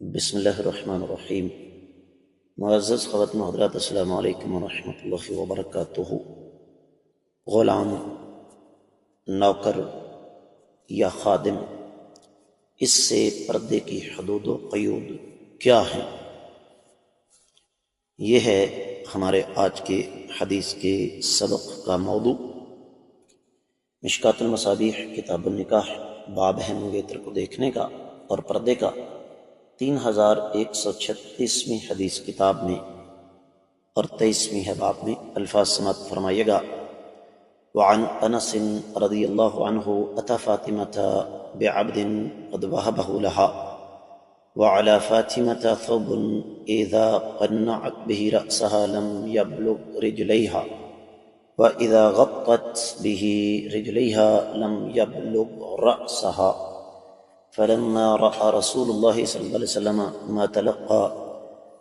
بسم اللہ الرحمن الرحیم۔ معزز خواتین و حضرات، السلام علیکم ورحمۃ اللہ وبرکاتہ۔ غلام، نوکر یا خادم، اس سے پردے کی حدود و قیود کیا ہیں؟ یہ ہے ہمارے آج کے حدیث کے سبق کا موضوع۔ مشکات المصابیح کتاب النکاح باب ہے منگیتر کو دیکھنے کا اور پردے کا، 3136ویں حدیث کتاب میں اور 23ویں ہے باب میں۔ الفاظ سماعت فرمائیے گا۔ وعن انس رضی اللہ عنہ اتى فاطمة بعبد قد وهبه لها وعلى فاطمة ثوب اذا قنعت به رأسها لم يبلغ رجليها وإذا غطت به رجليها لم يبلغ رأسها فلما رأى رسول الله صلى الله عليه وسلم ما تلقى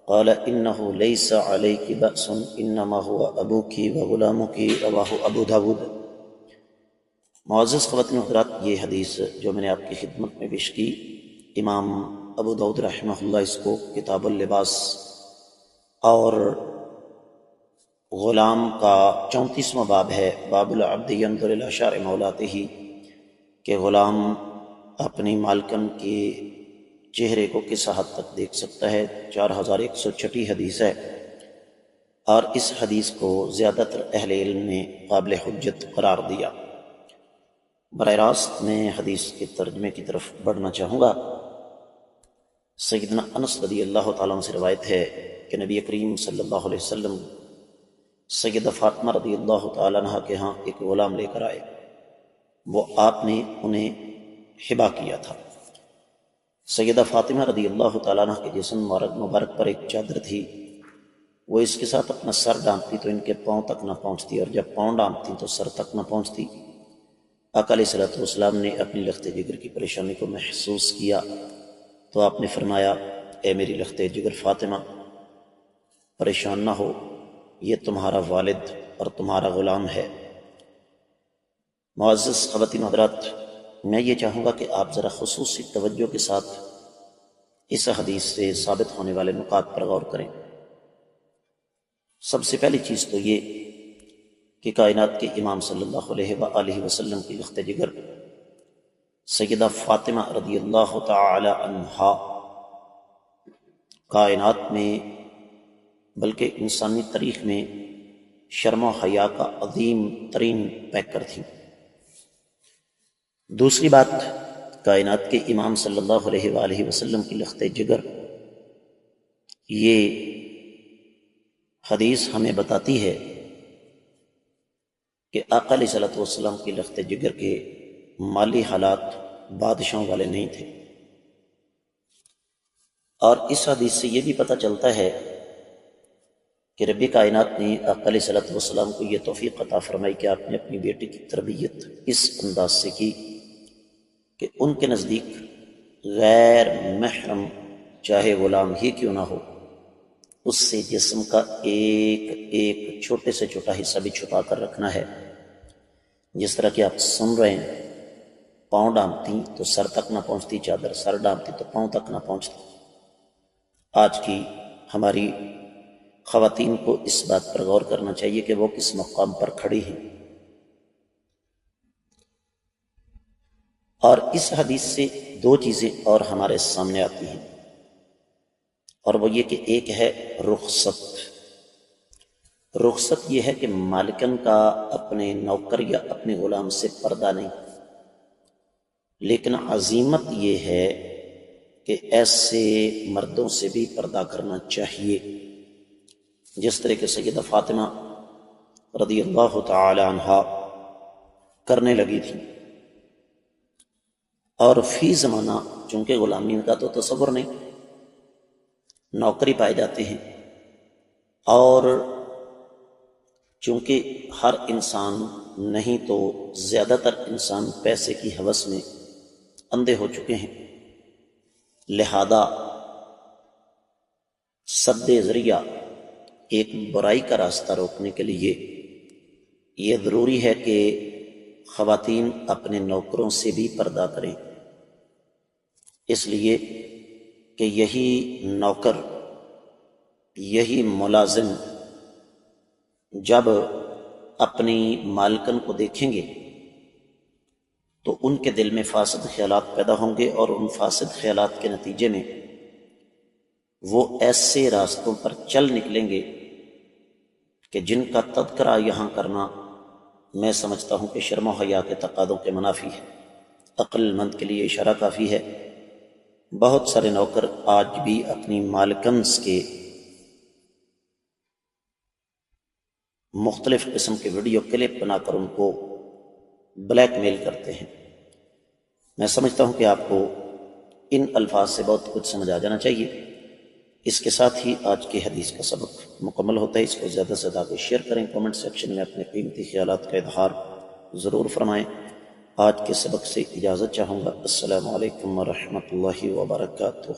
قال إنه ليس عليك بأس إنما هو أبوك وغلامك رواه ابو داود۔ معزز خواتین و حضرات، یہ حدیث جو میں نے آپ کی خدمت میں پیش کی، امام ابو داود رحمہ اللہ اس کو کتاب اللباس اور غلام کا 34واں باب ہے، باب العبد ينظر إلى شعر مولاته، کہ غلام اپنی مالکن کے چہرے کو کس حد تک دیکھ سکتا ہے۔ 4106 حدیث ہے، اور اس حدیث کو زیادہ تر اہل علم نے قابل حجت قرار دیا۔ براہ راست میں حدیث کے ترجمے کی طرف بڑھنا چاہوں گا۔ سیدنا انس رضی اللہ تعالیٰ عنہ سے روایت ہے کہ نبی کریم صلی اللہ علیہ وسلم سیدہ فاطمہ رضی اللہ تعالیٰ عنہ کے ہاں ایک غلام لے کر آئے، وہ آپ نے انہیں ہبا کیا تھا۔ سیدہ فاطمہ رضی اللہ تعالیٰ عنہ کے جسم مبارک پر ایک چادر تھی، وہ اس کے ساتھ اپنا سر ڈانپتی تو ان کے پاؤں تک نہ پہنچتی، اور جب پاؤں ڈانپتی تو سر تک نہ پہنچتی۔ آقا علیہ الصلوۃ والسلام نے اپنی لخت جگر کی پریشانی کو محسوس کیا تو آپ نے فرمایا، اے میری لخت جگر فاطمہ، پریشان نہ ہو، یہ تمہارا والد اور تمہارا غلام ہے۔ معزز خواتین و حضرات، میں یہ چاہوں گا کہ آپ ذرا خصوصی توجہ کے ساتھ اس حدیث سے ثابت ہونے والے نکات پر غور کریں۔ سب سے پہلی چیز تو یہ کہ کائنات کے امام صلی اللہ علیہ وآلہ وسلم کی لخت جگر سیدہ فاطمہ رضی اللہ تعالی عنہا کائنات میں بلکہ انسانی تاریخ میں شرم و حیا کا عظیم ترین پیکر تھیں۔ دوسری بات، کائنات کے امام صلی اللہ علیہ وآلہ وسلم کی لخت جگر، یہ حدیث ہمیں بتاتی ہے کہ آقا علیہ الصلوۃ والسلام کی لخت جگر کے مالی حالات بادشاہوں والے نہیں تھے، اور اس حدیث سے یہ بھی پتہ چلتا ہے کہ رب کائنات نے آقا علیہ الصلوۃ والسلام کو یہ توفیق عطا فرمائی کہ آپ نے اپنی بیٹی کی تربیت اس انداز سے کی کہ ان کے نزدیک غیر محرم چاہے غلام ہی کیوں نہ ہو، اس سے جسم کا ایک ایک چھوٹے سے چھوٹا حصہ بھی چھپا کر رکھنا ہے۔ جس طرح کہ آپ سن رہے ہیں، پاؤں ڈانپتی تو سر تک نہ پہنچتی چادر، سر ڈانپتی تو پاؤں تک نہ پہنچتی۔ آج کی ہماری خواتین کو اس بات پر غور کرنا چاہیے کہ وہ کس مقام پر کھڑی ہیں۔ اور اس حدیث سے دو چیزیں اور ہمارے سامنے آتی ہیں، اور وہ یہ کہ ایک ہے رخصت۔ رخصت یہ ہے کہ مالکن کا اپنے نوکر یا اپنے غلام سے پردہ نہیں، لیکن عزیمت یہ ہے کہ ایسے مردوں سے بھی پردہ کرنا چاہیے، جس طرح کہ سیدہ فاطمہ رضی اللہ تعالی عنہا کرنے لگی تھی۔ اور فی زمانہ چونکہ غلامی کا تو تصور نہیں، نوکری پائے جاتے ہیں، اور چونکہ ہر انسان نہیں تو زیادہ تر انسان پیسے کی ہوس میں اندھے ہو چکے ہیں، لہذا سد ذریعہ ایک برائی کا راستہ روکنے کے لیے یہ ضروری ہے کہ خواتین اپنے نوکروں سے بھی پردہ کریں۔ اس لیے کہ یہی نوکر، یہی ملازم جب اپنی مالکن کو دیکھیں گے تو ان کے دل میں فاسد خیالات پیدا ہوں گے، اور ان فاسد خیالات کے نتیجے میں وہ ایسے راستوں پر چل نکلیں گے کہ جن کا تذکرہ یہاں کرنا میں سمجھتا ہوں کہ شرم و حیا کے تقاضوں کے منافی ہے۔ عقل مند کے لیے اشارہ کافی ہے۔ بہت سارے نوکر آج بھی اپنی مالکنس کے مختلف قسم کے ویڈیو کلپ بنا کر ان کو بلیک میل کرتے ہیں۔ میں سمجھتا ہوں کہ آپ کو ان الفاظ سے بہت کچھ سمجھ آ جانا چاہیے۔ اس کے ساتھ ہی آج کی حدیث کا سبق مکمل ہوتا ہے۔ اس کو زیادہ سے زیادہ شیئر کریں، کامنٹ سیکشن میں اپنے قیمتی خیالات کا اظہار ضرور فرمائیں۔ آج کے سبق سے اجازت چاہوں گا۔ السلام علیکم ورحمۃ اللہ وبرکاتہ۔